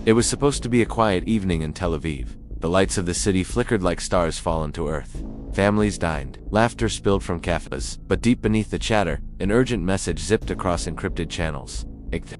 It was supposed to be a quiet evening in Tel Aviv. The lights of the city flickered like stars fallen to earth. Families dined. Laughter spilled from cafes. But deep beneath the chatter, an urgent message zipped across encrypted channels.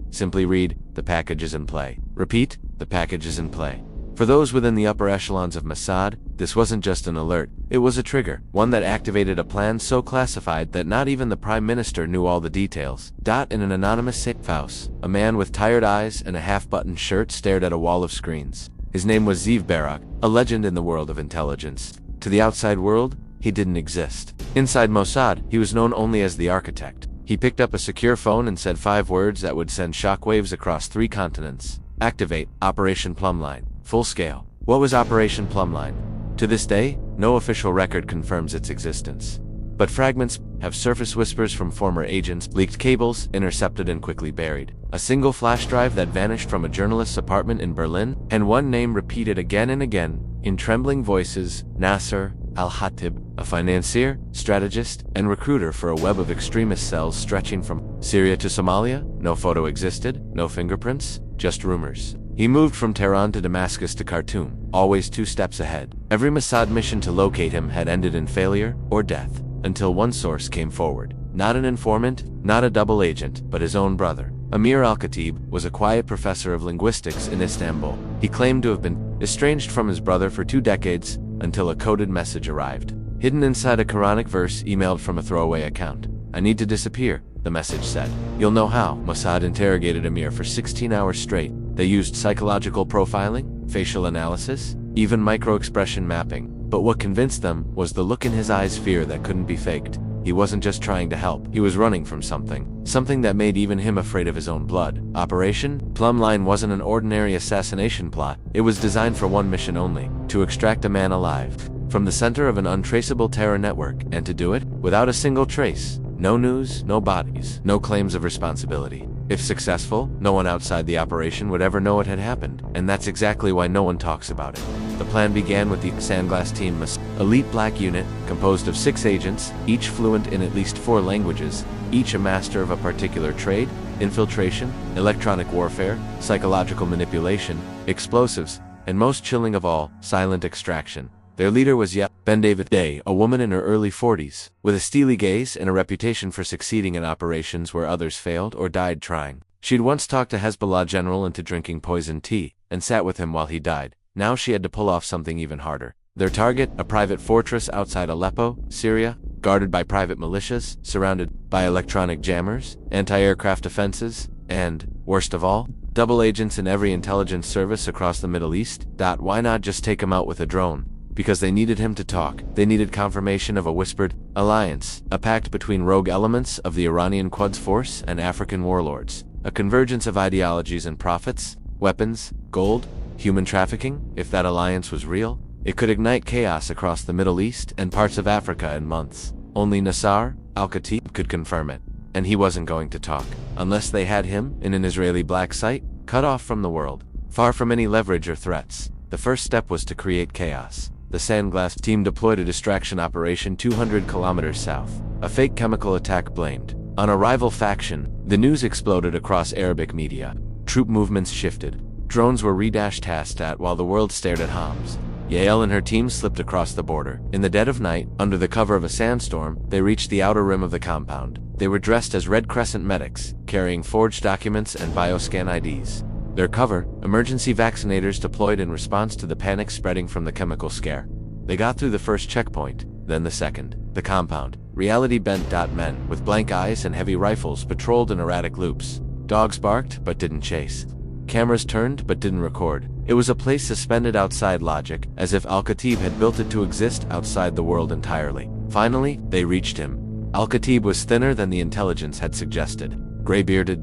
Simply read, "The package is in play." Repeat, "The package is in play." For those within the upper echelons of Mossad, this wasn't just an alert, it was a trigger, one that activated a plan so classified that not even the Prime Minister knew all the details. In an anonymous safe house, a man with tired eyes and a half-buttoned shirt stared at a wall of screens. His name was Ziv Barak, a legend in the world of intelligence. To the outside world, he didn't exist. Inside Mossad, he was known only as the architect. He picked up a secure phone and said 5 words that would send shockwaves across 3 continents. Activate Operation Plumline. Full scale. What was Operation Plumline? To this day, no official record confirms its existence. But fragments have surface whispers from former agents, leaked cables, intercepted and quickly buried. A single flash drive that vanished from a journalist's apartment in Berlin, and one name repeated again and again, in trembling voices: Nasser al-Hatib, a financier, strategist, and recruiter for a web of extremist cells stretching from Syria to Somalia. No photo existed, no fingerprints, just rumors. He moved from Tehran to Damascus to Khartoum, always 2 steps ahead. Every Mossad mission to locate him had ended in failure or death, until one source came forward. Not an informant, not a double agent, but his own brother. Amir al-Khatib was a quiet professor of linguistics in Istanbul. He claimed to have been estranged from his brother for 2 decades, until a coded message arrived. Hidden inside a Quranic verse emailed from a throwaway account. "I need to disappear," the message said. "You'll know how." Mossad interrogated Amir for 16 hours straight. They used psychological profiling, facial analysis, even micro-expression mapping. But what convinced them was the look in his eyes, fear that couldn't be faked. He wasn't just trying to help, he was running from something. Something that made even him afraid of his own blood. Operation Plumline wasn't an ordinary assassination plot. It was designed for one mission only: to extract a man alive from the center of an untraceable terror network, and to do it without a single trace. No news, no bodies, no claims of responsibility. If successful, no one outside the operation would ever know it had happened, and that's exactly why no one talks about it. The plan began with the Sandglass Team, elite black unit, composed of 6 agents, each fluent in at least 4 languages, each a master of a particular trade: infiltration, electronic warfare, psychological manipulation, explosives, and most chilling of all, silent extraction. Their leader was Ben David Day, a woman in her early 40s, with a steely gaze and a reputation for succeeding in operations where others failed or died trying. She'd once talked a Hezbollah general into drinking poison tea, and sat with him while he died. Now she had to pull off something even harder. Their target, a private fortress outside Aleppo, Syria, guarded by private militias, surrounded by electronic jammers, anti-aircraft defenses, and, worst of all, double agents in every intelligence service across the Middle East. Why not just take him out with a drone? Because they needed him to talk. They needed confirmation of a whispered alliance, a pact between rogue elements of the Iranian Quds Force and African warlords, a convergence of ideologies and profits, weapons, gold, human trafficking. If that alliance was real, it could ignite chaos across the Middle East and parts of Africa in months. Only Nasser al-Khatib could confirm it, and he wasn't going to talk unless they had him in an Israeli black site, cut off from the world, far from any leverage or threats. The first step was to create chaos. The Sandglass Team deployed a distraction operation 200 kilometers south. A fake chemical attack blamed on a rival faction. The news exploded across Arabic media. Troop movements shifted. Drones were tasked at while the world stared at Homs. Yael and her team slipped across the border. In the dead of night, under the cover of a sandstorm, they reached the outer rim of the compound. They were dressed as Red Crescent medics, carrying forged documents and bioscan IDs. Their cover, emergency vaccinators deployed in response to the panic spreading from the chemical scare. They got through the first checkpoint, then the second. The compound, reality-bent. Men with blank eyes and heavy rifles patrolled in erratic loops. Dogs barked but didn't chase. Cameras turned but didn't record. It was a place suspended outside logic, as if al-Khatib had built it to exist outside the world entirely. Finally, they reached him. Al-Khatib was thinner than the intelligence had suggested. Graybearded.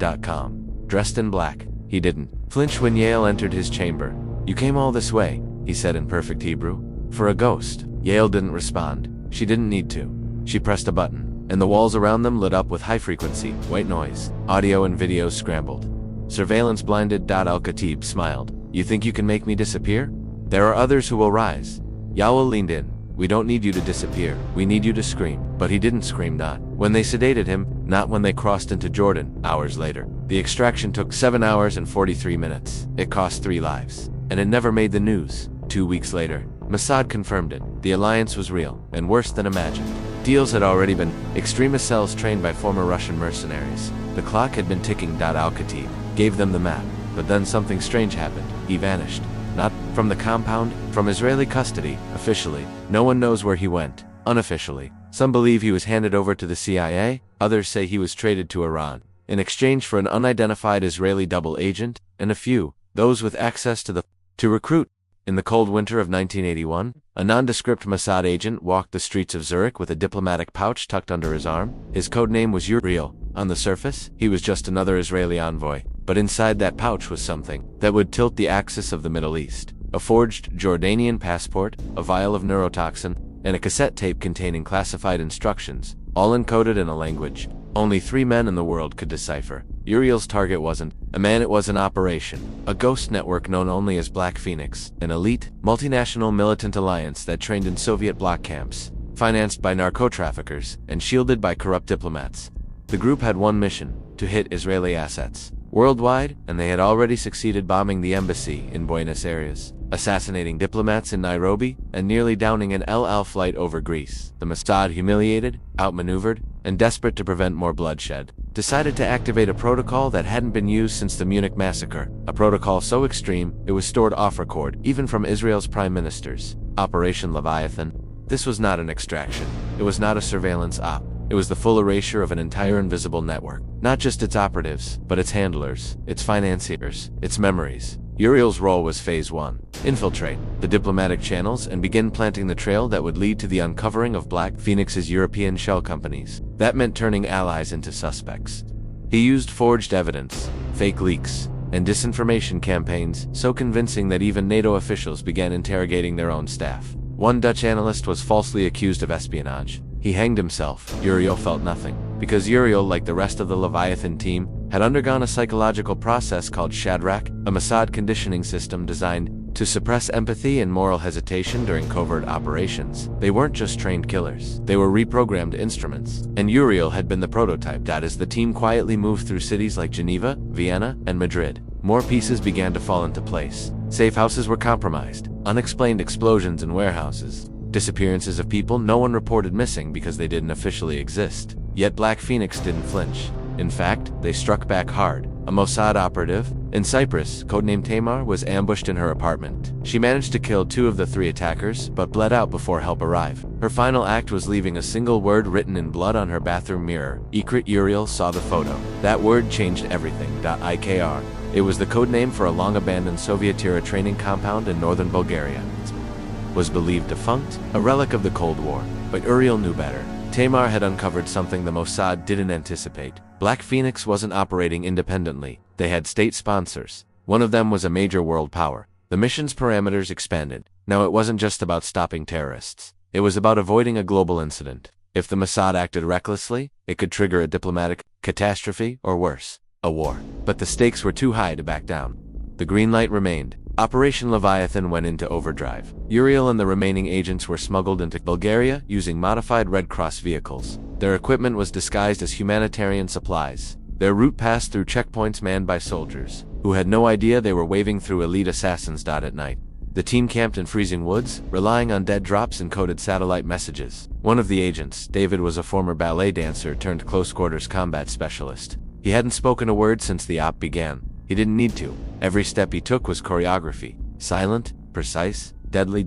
Dressed in black. He didn't flinch when Yael entered his chamber. "You came all this way," he said in perfect Hebrew. "For a ghost." Yael didn't respond. She didn't need to. She pressed a button, and the walls around them lit up with high-frequency, white noise. Audio and video scrambled. Surveillance blinded. Al-Khatib smiled. "You think you can make me disappear? There are others who will rise." Yael leaned in. "We don't need you to disappear. We need you to scream." but he didn't scream, not when they sedated him, not when they crossed into Jordan, hours later. The extraction took 7 hours and 43 minutes. It cost 3 lives. And it never made the news. 2 weeks later, Mossad confirmed it. The alliance was real, and worse than imagined. Deals had already been. Extremist cells trained by former Russian mercenaries. The clock had been ticking. Al-Khatib gave them the map, but then something strange happened. He vanished. Not from the compound, from Israeli custody. Officially, no one knows where he went. Unofficially, some believe he was handed over to the CIA, others say he was traded to Iran, in exchange for an unidentified Israeli double agent, and a few, those with access to recruit. In the cold winter of 1981, a nondescript Mossad agent walked the streets of Zurich with a diplomatic pouch tucked under his arm. His code name was Uriel. On the surface, he was just another Israeli envoy, but inside that pouch was something that would tilt the axis of the Middle East. A forged Jordanian passport, a vial of neurotoxin, and a cassette tape containing classified instructions, all encoded in a language only 3 men in the world could decipher. Uriel's target wasn't a man, it was an operation, a ghost network known only as Black Phoenix, an elite, multinational militant alliance that trained in Soviet bloc camps, financed by narco-traffickers, and shielded by corrupt diplomats. The group had one mission: to hit Israeli assets worldwide, and they had already succeeded bombing the embassy in Buenos Aires, assassinating diplomats in Nairobi, and nearly downing an El Al flight over Greece. The Mossad, humiliated, outmaneuvered, and desperate to prevent more bloodshed, decided to activate a protocol that hadn't been used since the Munich massacre, a protocol so extreme it was stored off record, even from Israel's prime ministers. Operation Leviathan. This was not an extraction. It was not a surveillance op. It was the full erasure of an entire invisible network. Not just its operatives, but its handlers, its financiers, its memories. Uriel's role was Phase 1. Infiltrate the diplomatic channels and begin planting the trail that would lead to the uncovering of Black Phoenix's European shell companies. That meant turning allies into suspects. He used forged evidence, fake leaks, and disinformation campaigns so convincing that even NATO officials began interrogating their own staff. One Dutch analyst was falsely accused of espionage. He hanged himself. Uriel felt nothing, because Uriel, like the rest of the Leviathan team, had undergone a psychological process called Shadrach, a Mossad conditioning system designed to suppress empathy and moral hesitation during covert operations. They weren't just trained killers. They were reprogrammed instruments. And Uriel had been the prototype. As the team quietly moved through cities like Geneva, Vienna, and Madrid, more pieces began to fall into place. Safe houses were compromised. Unexplained explosions in warehouses. Disappearances of people no one reported missing because they didn't officially exist. Yet Black Phoenix didn't flinch. In fact, they struck back hard. A Mossad operative in Cyprus, codenamed Tamar, was ambushed in her apartment. She managed to kill 2 of the 3 attackers, but bled out before help arrived. Her final act was leaving a single word written in blood on her bathroom mirror. Ikrit. Uriel saw the photo. That word changed everything. IKR. It was the codename for a long-abandoned Soviet-era training compound in northern Bulgaria. Was believed defunct, a relic of the Cold War. But Uriel knew better. Tamar had uncovered something the Mossad didn't anticipate. Black Phoenix wasn't operating independently. They had state sponsors. One of them was a major world power. The mission's parameters expanded. Now it wasn't just about stopping terrorists. It was about avoiding a global incident. If the Mossad acted recklessly, it could trigger a diplomatic catastrophe, or worse, a war. But the stakes were too high to back down. The green light remained. Operation Leviathan went into overdrive. Uriel and the remaining agents were smuggled into Bulgaria using modified Red Cross vehicles. Their equipment was disguised as humanitarian supplies. Their route passed through checkpoints manned by soldiers, who had no idea they were waving through elite assassins. At night, the team camped in freezing woods, relying on dead drops and coded satellite messages. One of the agents, David, was a former ballet dancer turned close-quarters combat specialist. He hadn't spoken a word since the op began. He didn't need to. Every step he took was choreography. Silent, precise, deadly.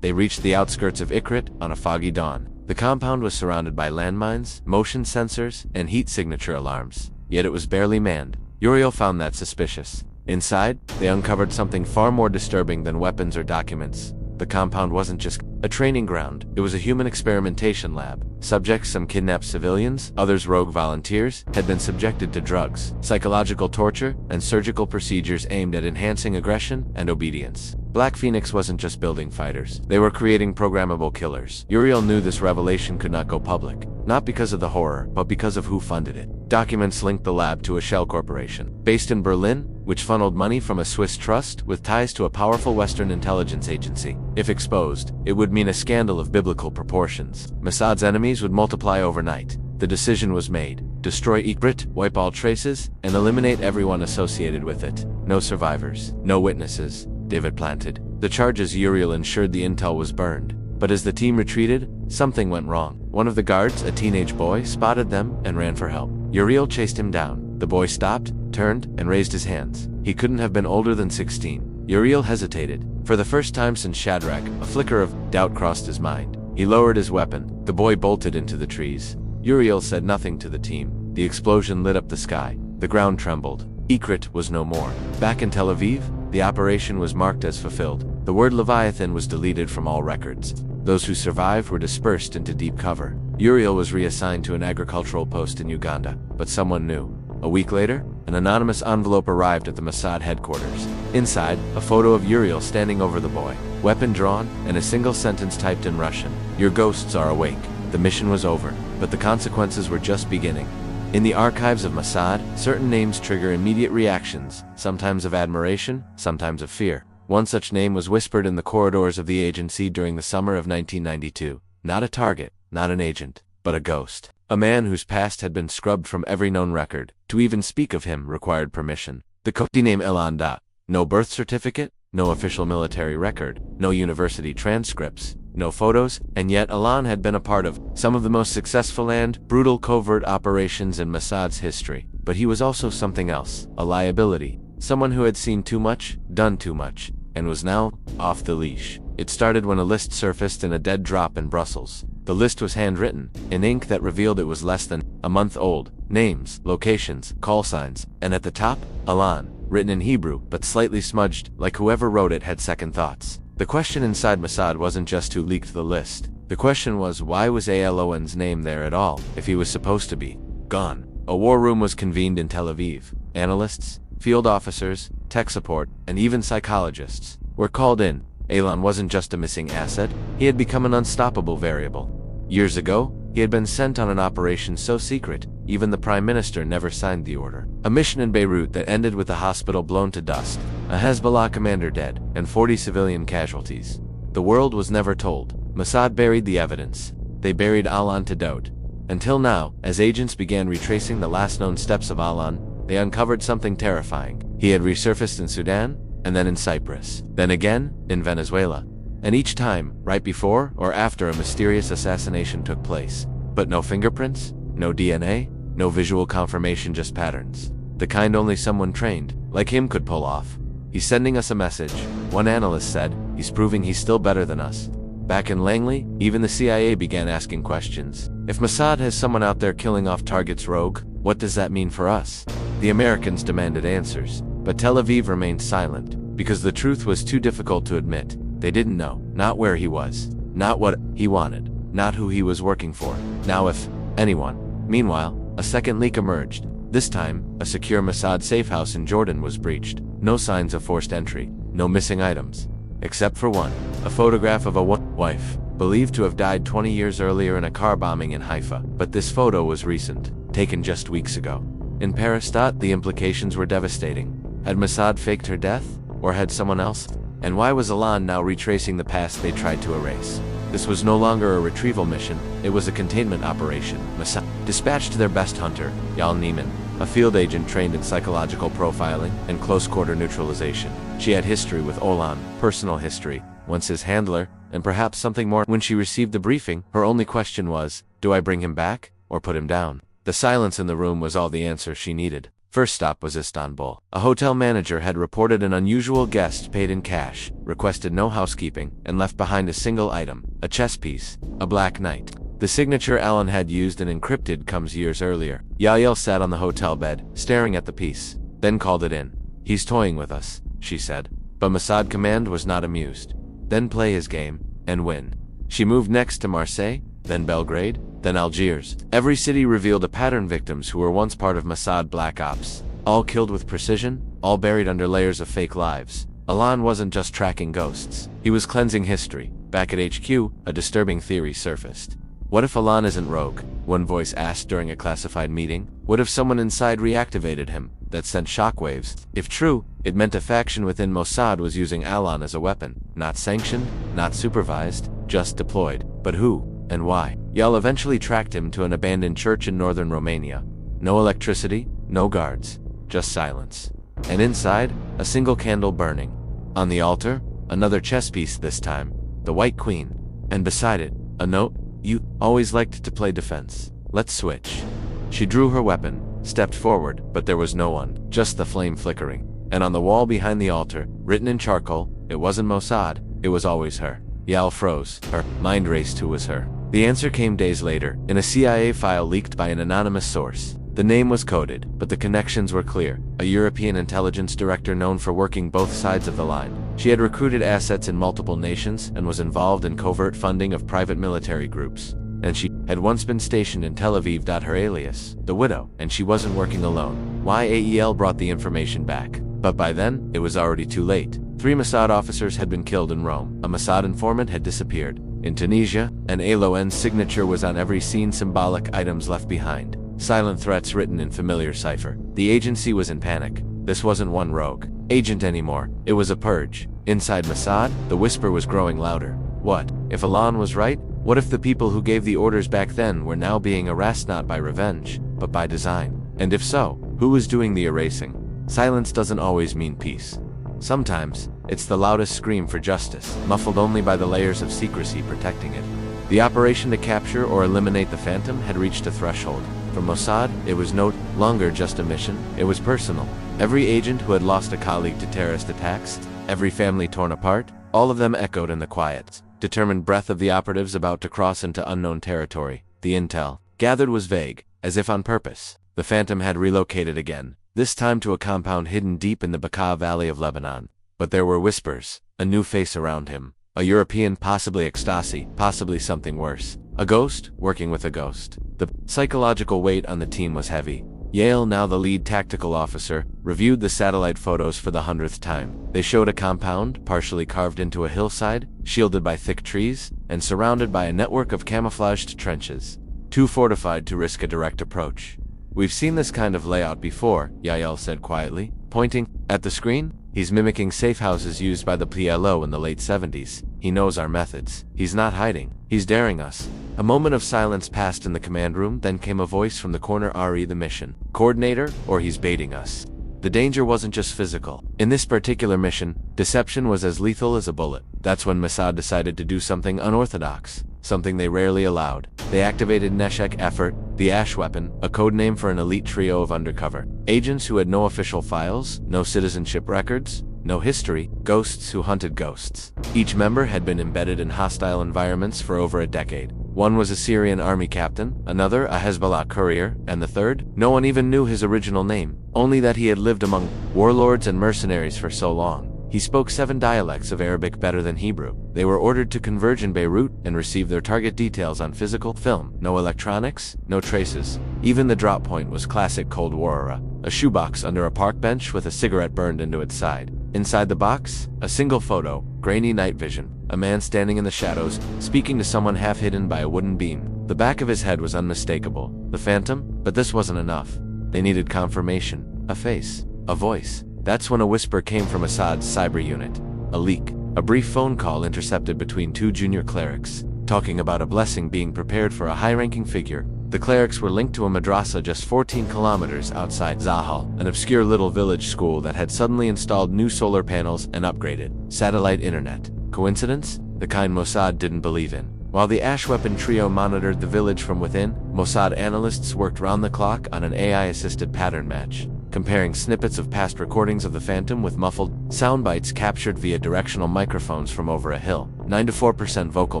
They reached the outskirts of Ikrit on a foggy dawn. The compound was surrounded by landmines, motion sensors, and heat signature alarms. Yet it was barely manned. Uriel found that suspicious. Inside, they uncovered something far more disturbing than weapons or documents. The compound wasn't just a training ground. It was a human experimentation lab. Subjects, some kidnapped civilians, others rogue volunteers, had been subjected to drugs, psychological torture, and surgical procedures aimed at enhancing aggression and obedience. Black Phoenix wasn't just building fighters. They were creating programmable killers. Uriel knew this revelation could not go public, not because of the horror, but because of who funded it. Documents linked the lab to a shell corporation, based in Berlin, which funneled money from a Swiss trust with ties to a powerful Western intelligence agency. If exposed, it would mean a scandal of biblical proportions. Mossad's enemies would multiply overnight. The decision was made. Destroy Ikrit, wipe all traces, and eliminate everyone associated with it. No survivors, no witnesses. David planted the charges. Uriel ensured the intel was burned. But as the team retreated, something went wrong. One of the guards, a teenage boy, spotted them and ran for help. Uriel chased him down. The boy stopped, turned, and raised his hands. He couldn't have been older than 16. Uriel hesitated. For the first time since Shadrach, a flicker of doubt crossed his mind. He lowered his weapon. The boy bolted into the trees. Uriel said nothing to the team. The explosion lit up the sky. The ground trembled. Ikrit was no more. Back in Tel Aviv, the operation was marked as fulfilled. The word Leviathan was deleted from all records. Those who survived were dispersed into deep cover. Uriel was reassigned to an agricultural post in Uganda, but someone knew. A week later, an anonymous envelope arrived at the Mossad headquarters. Inside, a photo of Uriel standing over the boy, weapon drawn, and a single sentence typed in Russian. "Your ghosts are awake." The mission was over, but the consequences were just beginning. In the archives of Mossad, certain names trigger immediate reactions, sometimes of admiration, sometimes of fear. One such name was whispered in the corridors of the agency during the summer of 1992. Not a target, not an agent, but a ghost. A man whose past had been scrubbed from every known record. To even speak of him required permission. The code name Elan Da. No birth certificate, no official military record, no university transcripts, no photos, and yet Elan had been a part of some of the most successful and brutal covert operations in Mossad's history. But he was also something else, a liability. Someone who had seen too much, done too much, and was now off the leash. It started when a list surfaced in a dead drop in Brussels. The list was handwritten, in ink that revealed it was less than a month old. Names, locations, call signs, and at the top, Elan, written in Hebrew, but slightly smudged, like whoever wrote it had second thoughts. The question inside Mossad wasn't just who leaked the list. The question was, why was Alon's name there at all, if he was supposed to be gone? A war room was convened in Tel Aviv. Analysts, field officers, tech support, and even psychologists were called in. Elan wasn't just a missing asset, he had become an unstoppable variable. Years ago, he had been sent on an operation so secret, even the Prime Minister never signed the order. A mission in Beirut that ended with the hospital blown to dust, a Hezbollah commander dead, and 40 civilian casualties. The world was never told. Mossad buried the evidence. They buried Elan to doubt. Until now, as agents began retracing the last known steps of Elan, they uncovered something terrifying. He had resurfaced in Sudan, and then in Cyprus, then again in Venezuela. And each time, right before or after a mysterious assassination took place. But no fingerprints, no DNA, no visual confirmation, just patterns. The kind only someone trained, like him, could pull off. "He's sending us a message," one analyst said. "He's proving he's still better than us." Back in Langley, even the CIA began asking questions. If Mossad has someone out there killing off targets rogue, what does that mean for us? The Americans demanded answers, but Tel Aviv remained silent, because the truth was too difficult to admit. They didn't know, not where he was, not what he wanted, not who he was working for, now if anyone. Meanwhile, a second leak emerged. This time, a secure Mossad safe house in Jordan was breached. No signs of forced entry, no missing items. Except for one, a photograph of a wife, believed to have died 20 years earlier in a car bombing in Haifa. But this photo was recent, taken just weeks ago. In Paris, the implications were devastating. Had Mossad faked her death? Or had someone else? And why was Elan now retracing the past they tried to erase? This was no longer a retrieval mission, it was a containment operation. Mossad dispatched their best hunter, Yal Neiman, a field agent trained in psychological profiling and close-quarter neutralization. She had history with Elan, personal history, once his handler, and perhaps something more. When she received the briefing, her only question was, do I bring him back, or put him down? The silence in the room was all the answer she needed. First stop was Istanbul. A hotel manager had reported an unusual guest paid in cash, requested no housekeeping, and left behind a single item, a chess piece, a black knight. The signature Elan had used and encrypted comes years earlier. Yael sat on the hotel bed, staring at the piece, then called it in. "He's toying with us," she said. But Mossad command was not amused. Then play his game, and win. She moved next to Marseille, then Belgrade, then Algiers. Every city revealed a pattern: victims who were once part of Mossad Black Ops. All killed with precision, all buried under layers of fake lives. Elan wasn't just tracking ghosts. He was cleansing history. Back at HQ, a disturbing theory surfaced. What if Alan isn't rogue? One voice asked during a classified meeting. What if someone inside reactivated him? That sent shockwaves. If true, it meant a faction within Mossad was using Alan as a weapon. Not sanctioned, not supervised, just deployed. But who? And why? Yael eventually tracked him to an abandoned church in northern Romania. No electricity, no guards, just silence. And inside, a single candle burning. On the altar, another chess piece this time, the White Queen. And beside it, a note, "You always liked to play defense. Let's switch." She drew her weapon, stepped forward, but there was no one, just the flame flickering. And on the wall behind the altar, written in charcoal, it wasn't Mossad, it was always her. Yael froze. Her mind raced who was her. The answer came days later, in a CIA file leaked by an anonymous source. The name was coded, but the connections were clear. A European intelligence director known for working both sides of the line. She had recruited assets in multiple nations and was involved in covert funding of private military groups. And she had once been stationed in Tel Aviv. Her alias, the widow, and she wasn't working alone. Yael brought the information back. But by then, it was already too late. 3 Mossad officers had been killed in Rome. A Mossad informant had disappeared. In Tunisia, an Aloen's signature was on every scene, symbolic items left behind. Silent threats written in familiar cipher. The agency was in panic. This wasn't one rogue agent anymore. It was a purge. Inside Mossad, the whisper was growing louder. What if Alan was right? What if the people who gave the orders back then were now being erased not by revenge, but by design? And if so, who was doing the erasing? Silence doesn't always mean peace. Sometimes, it's the loudest scream for justice, muffled only by the layers of secrecy protecting it. The operation to capture or eliminate the Phantom had reached a threshold. For Mossad, it was no longer just a mission, it was personal. Every agent who had lost a colleague to terrorist attacks, every family torn apart, all of them echoed in the quiet, determined breath of the operatives about to cross into unknown territory. The intel gathered was vague, as if on purpose. The Phantom had relocated again, this time to a compound hidden deep in the Bekaa Valley of Lebanon. But there were whispers, a new face around him. A European, possibly ecstasy, possibly something worse. A ghost, working with a ghost. The psychological weight on the team was heavy. Yael, now the lead tactical officer, reviewed the satellite photos for the 100th time. They showed a compound, partially carved into a hillside, shielded by thick trees, and surrounded by a network of camouflaged trenches. Too fortified to risk a direct approach. "We've seen this kind of layout before," Yael said quietly, pointing at the screen. "He's mimicking safe houses used by the PLO in the late 70s. He knows our methods. He's not hiding. He's daring us." A moment of silence passed in the command room, then came a voice from the corner. "Ari, the mission coordinator, or he's baiting us." The danger wasn't just physical. In this particular mission, deception was as lethal as a bullet. That's when Mossad decided to do something unorthodox, something they rarely allowed. They activated Neshek Effort, the Ash weapon, a code name for an elite trio of undercover agents who had no official files, no citizenship records, no history, ghosts who hunted ghosts. Each member had been embedded in hostile environments for over a decade. One was a Syrian army captain, another a Hezbollah courier, and the third, no one even knew his original name, only that he had lived among warlords and mercenaries for so long. He spoke 7 dialects of Arabic better than Hebrew. They were ordered to converge in Beirut and receive their target details on physical film. No electronics, no traces. Even the drop point was classic Cold War era. A shoebox under a park bench with a cigarette burned into its side. Inside the box, a single photo, grainy night vision. A man standing in the shadows, speaking to someone half hidden by a wooden beam. The back of his head was unmistakable. The Phantom? But this wasn't enough. They needed confirmation. A face. A voice. That's when a whisper came from Assad's cyber unit. A leak. A brief phone call intercepted between 2 junior clerics, talking about a blessing being prepared for a high-ranking figure. The clerics were linked to a madrasa just 14 kilometers outside Zahal, an obscure little village school that had suddenly installed new solar panels and upgraded satellite internet. Coincidence? The kind Mossad didn't believe in. While the Ash weapon trio monitored the village from within, Mossad analysts worked round the clock on an AI-assisted pattern match, comparing snippets of past recordings of the Phantom with muffled sound bites captured via directional microphones from over a hill. 94% vocal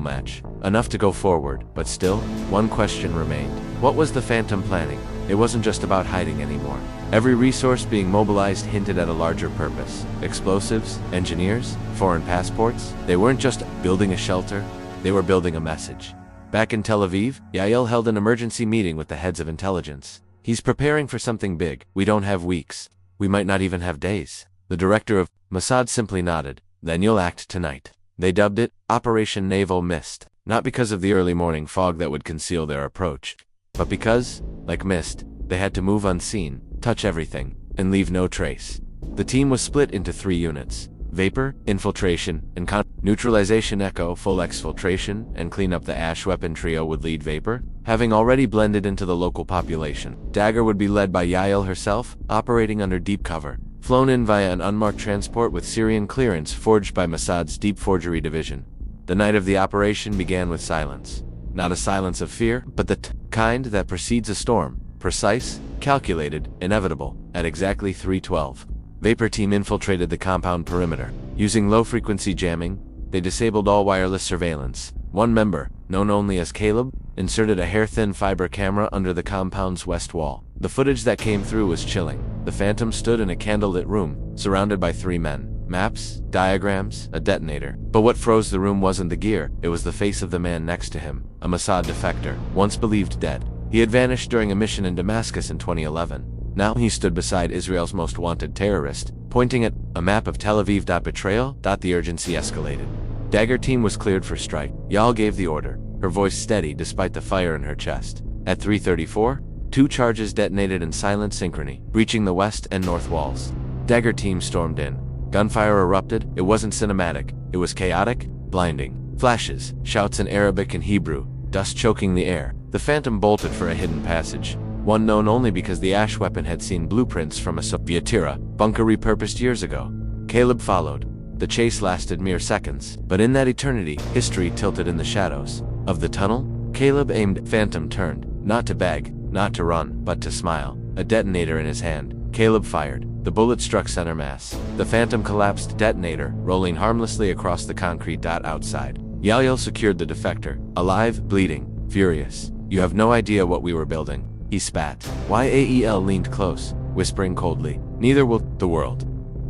match. Enough to go forward, but still, one question remained. What was the Phantom planning? It wasn't just about hiding anymore. Every resource being mobilized hinted at a larger purpose. Explosives, engineers, foreign passports. They weren't just building a shelter, they were building a message. Back in Tel Aviv, Yael held an emergency meeting with the heads of intelligence. "He's preparing for something big. We don't have weeks. We might not even have days." The director of Mossad simply nodded. "Then you'll act tonight." They dubbed it Operation Naval Mist. Not because of the early morning fog that would conceal their approach, but because, like mist, they had to move unseen, touch everything, and leave no trace. The team was split into 3 units: Vapor, Infiltration, and Neutralization. Echo, full exfiltration, and clean up the ash weapon trio would lead Vapor, having already blended into the local population. Dagger would be led by Yael herself, operating under deep cover, flown in via an unmarked transport with Syrian clearance forged by Mossad's Deep Forgery Division. The night of the operation began with silence. Not a silence of fear, but the kind that precedes a storm. Precise, calculated, inevitable. At exactly 3:12, Vapor team infiltrated the compound perimeter. Using low-frequency jamming, they disabled all wireless surveillance. One member, known only as Caleb, inserted a hair-thin fiber camera under the compound's west wall. The footage that came through was chilling. The Phantom stood in a candlelit room, surrounded by 3 men. Maps, diagrams, a detonator. But what froze the room wasn't the gear, it was the face of the man next to him, a Mossad defector, once believed dead. He had vanished during a mission in Damascus in 2011. Now he stood beside Israel's most wanted terrorist, pointing at a map of Tel Aviv. Betrayal. The urgency escalated. Dagger team was cleared for strike. Yael gave the order, her voice steady despite the fire in her chest. At 3:34, 2 charges detonated in silent synchrony, breaching the west and north walls. Dagger team stormed in. Gunfire erupted. It wasn't cinematic. It was chaotic, blinding. Flashes, shouts in Arabic and Hebrew, dust choking the air. The Phantom bolted for a hidden passage, one known only because the ash weapon had seen blueprints from a Soviet-era bunker repurposed years ago. Caleb followed. The chase lasted mere seconds, but in that eternity, history tilted in the shadows of the tunnel. Caleb aimed. Phantom turned, not to beg, not to run, but to smile. A detonator in his hand, Caleb fired. The bullet struck center mass. The Phantom collapsed. Detonator, rolling harmlessly across the concrete. Outside, Yael secured the defector, alive, bleeding, furious. "You have no idea what we were building," he spat. Yael leaned close, whispering coldly, "Neither will the world."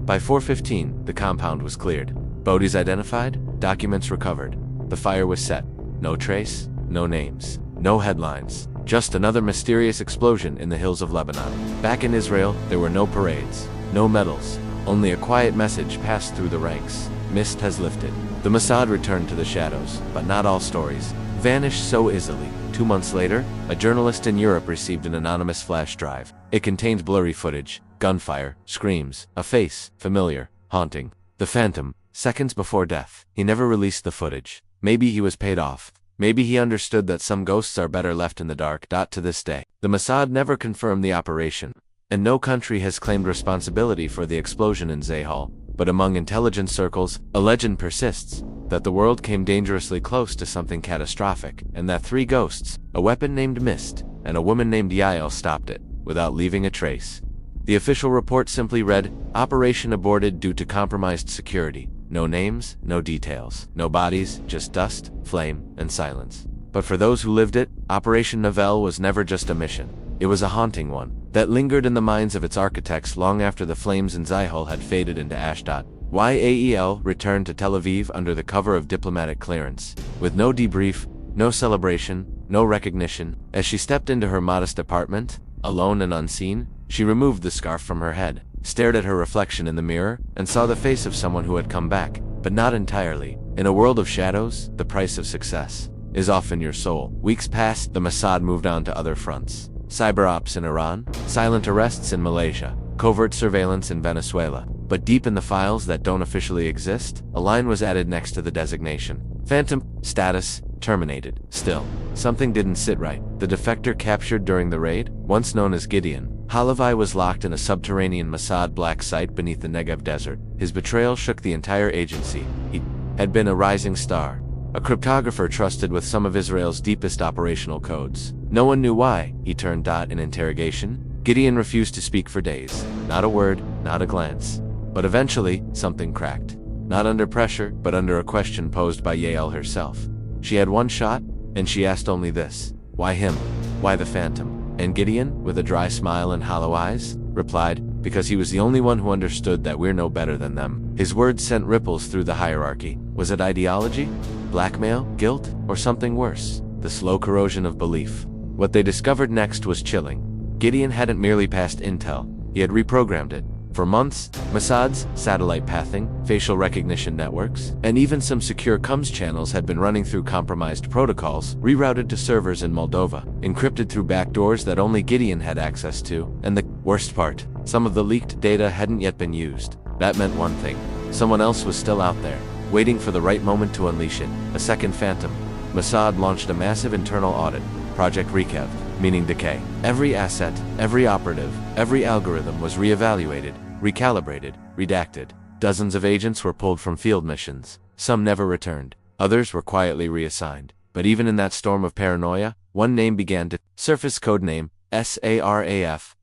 By 4:15, the compound was cleared. Bodies identified, documents recovered. The fire was set. No trace, no names, no headlines. Just another mysterious explosion in the hills of Lebanon. Back in Israel, there were no parades, no medals, only a quiet message passed through the ranks. Mist has lifted. The Mossad returned to the shadows, but not all stories vanished so easily. 2 months later, a journalist in Europe received an anonymous flash drive. It contained blurry footage, gunfire, screams, a face, familiar, haunting. The Phantom, seconds before death. He never released the footage. Maybe he was paid off. Maybe he understood that some ghosts are better left in the dark. To this day, the Mossad never confirmed the operation, and no country has claimed responsibility for the explosion in Zahal. But among intelligence circles, a legend persists that the world came dangerously close to something catastrophic, and that 3 ghosts, a weapon named Mist, and a woman named Yael stopped it, without leaving a trace. The official report simply read, "Operation aborted due to compromised security." No names, no details, no bodies, just dust, flame, and silence. But for those who lived it, Operation Novel was never just a mission. It was a haunting one that lingered in the minds of its architects long after the flames in Zahal had faded into ash. Yael returned to Tel Aviv under the cover of diplomatic clearance, with no debrief, no celebration, no recognition. As she stepped into her modest apartment, alone and unseen, she removed the scarf from her head, stared at her reflection in the mirror, and saw the face of someone who had come back, but not entirely. In a world of shadows, the price of success is often your soul. Weeks passed. The Mossad moved on to other fronts. Cyber ops in Iran, silent arrests in Malaysia, covert surveillance in Venezuela. But deep in the files that don't officially exist, a line was added next to the designation. Phantom, status, terminated. Still, something didn't sit right. The defector captured during the raid, once known as Gideon Halavai, was locked in a subterranean Mossad black site beneath the Negev desert. His betrayal shook the entire agency. He had been a rising star, a cryptographer trusted with some of Israel's deepest operational codes. No one knew why he turned. In interrogation, Gideon refused to speak for days. Not a word, not a glance. But eventually, something cracked. Not under pressure, but under a question posed by Yael herself. She had one shot, and she asked only this: why him? Why the Phantom? And Gideon, with a dry smile and hollow eyes, replied, because he was the only one who understood that we're no better than them. His words sent ripples through the hierarchy. Was it ideology, blackmail, guilt, or something worse? The slow corrosion of belief. What they discovered next was chilling. Gideon hadn't merely passed intel, he had reprogrammed it. For months, Mossad's satellite pathing, facial recognition networks, and even some secure comms channels had been running through compromised protocols, rerouted to servers in Moldova, encrypted through backdoors that only Gideon had access to, and the worst part, some of the leaked data hadn't yet been used. That meant one thing. Someone else was still out there, waiting for the right moment to unleash it, a second phantom. Mossad launched a massive internal audit, Project Rekev, meaning decay. Every asset, every operative, every algorithm was reevaluated, recalibrated, redacted. Dozens of agents were pulled from field missions. Some never returned. Others were quietly reassigned. But even in that storm of paranoia, one name began to surface, codename SARAF.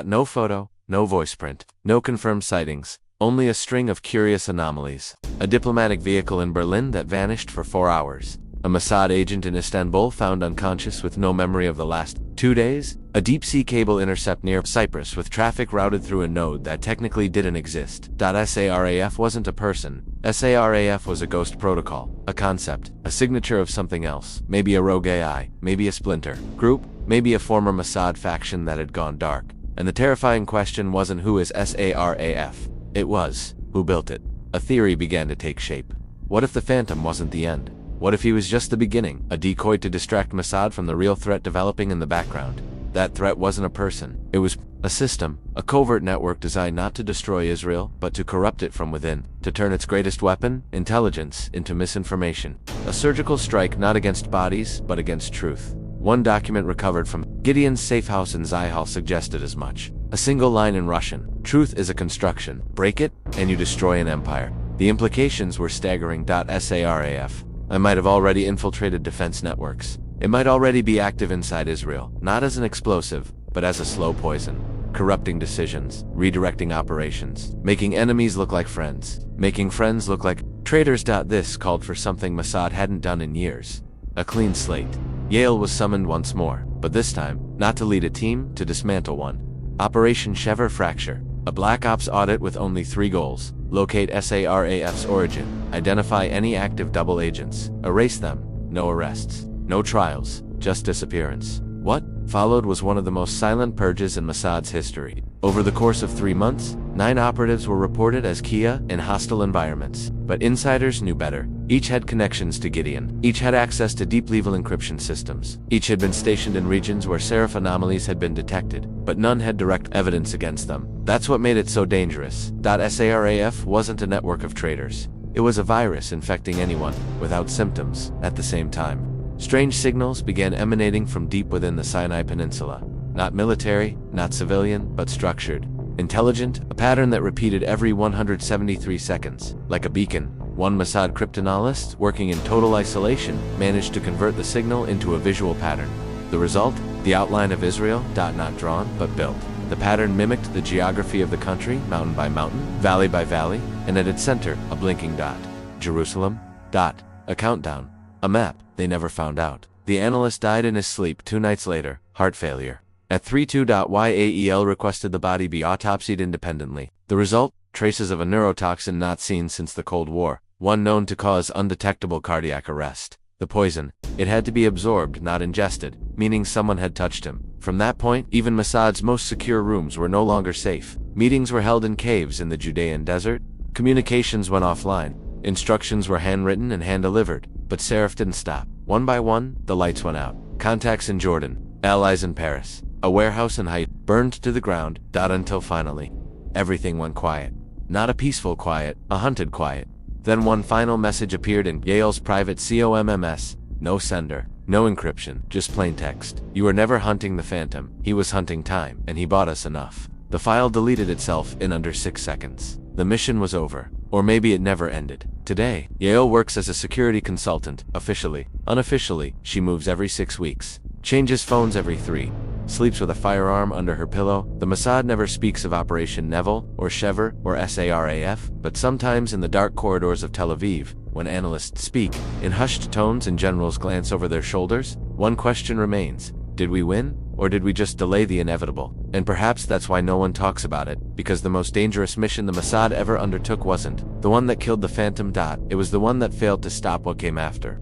No photo, no voice print, no confirmed sightings, only a string of curious anomalies. A diplomatic vehicle in Berlin that vanished for 4 hours. A Mossad agent in Istanbul found unconscious with no memory of the last 2 days. A deep-sea cable intercept near Cyprus with traffic routed through a node that technically didn't exist. SARAF wasn't a person. SARAF was a ghost protocol, a concept, a signature of something else. Maybe a rogue AI, maybe a splinter group, maybe a former Mossad faction that had gone dark. And the terrifying question wasn't who is SARAF. It was, who built it? A theory began to take shape. What if the Phantom wasn't the end? What if he was just the beginning, a decoy to distract Mossad from the real threat developing in the background? That threat wasn't a person. It was a system, a covert network designed not to destroy Israel, but to corrupt it from within, to turn its greatest weapon, intelligence, into misinformation. A surgical strike not against bodies, but against truth. One document recovered from Gideon's safe house in Zyhal suggested as much. A single line in Russian: "Truth is a construction. Break it, and you destroy an empire." The implications were staggering. SARAF. I might have already infiltrated defense networks. It might already be active inside Israel, not as an explosive, but as a slow poison. Corrupting decisions, redirecting operations, making enemies look like friends, making friends look like traitors. This called for something Mossad hadn't done in years. A clean slate. Yale was summoned once more, but this time, not to lead a team, to dismantle one. Operation Shever Fracture. A Black Ops audit with only 3 goals. Locate SARAF's origin. Identify any active double agents. Erase them. No arrests. No trials. Just disappearance. What followed was one of the most silent purges in Mossad's history. Over the course of 3 months, 9 operatives were reported as Kia in hostile environments. But insiders knew better. Each had connections to Gideon. Each had access to deep-level encryption systems. Each had been stationed in regions where Seraph anomalies had been detected, but none had direct evidence against them. That's what made it so dangerous. SARAF wasn't a network of traitors. It was a virus infecting anyone, without symptoms, at the same time. Strange signals began emanating from deep within the Sinai Peninsula. Not military, not civilian, but structured. Intelligent, a pattern that repeated every 173 seconds. Like a beacon, one Mossad cryptanalyst, working in total isolation, managed to convert the signal into a visual pattern. The result? The outline of Israel, not drawn, but built. The pattern mimicked the geography of the country, mountain by mountain, valley by valley, and at its center, a blinking dot. Jerusalem? Dot. A countdown. A map. They never found out. The analyst died in his sleep 2 nights later, heart failure. At 3:02, YAEL requested the body be autopsied independently. The result? Traces of a neurotoxin not seen since the Cold War, one known to cause undetectable cardiac arrest. The poison, it had to be absorbed, not ingested, meaning someone had touched him. From that point, even Mossad's most secure rooms were no longer safe. Meetings were held in caves in the Judean desert. Communications went offline. Instructions were handwritten and hand-delivered. But Seraph didn't stop. One by one, the lights went out. Contacts in Jordan, allies in Paris, a warehouse in Haiti, burned to the ground, until finally, everything went quiet. Not a peaceful quiet, a hunted quiet. Then one final message appeared in Yale's private COMMS. No sender, no encryption, just plain text. You were never hunting the Phantom, he was hunting time, and he bought us enough. The file deleted itself in under 6 seconds. The mission was over. Or maybe it never ended. Today, Yale works as a security consultant, officially. Unofficially, she moves every 6 weeks. Changes phones every 3. Sleeps with a firearm under her pillow. The Mossad never speaks of Operation Neville, or Shever, or SARAF, but sometimes in the dark corridors of Tel Aviv, when analysts speak, in hushed tones and generals glance over their shoulders, one question remains. Did we win? Or did we just delay the inevitable? And perhaps that's why no one talks about it, because the most dangerous mission the Mossad ever undertook wasn't the one that killed the Phantom. It was the one that failed to stop what came after.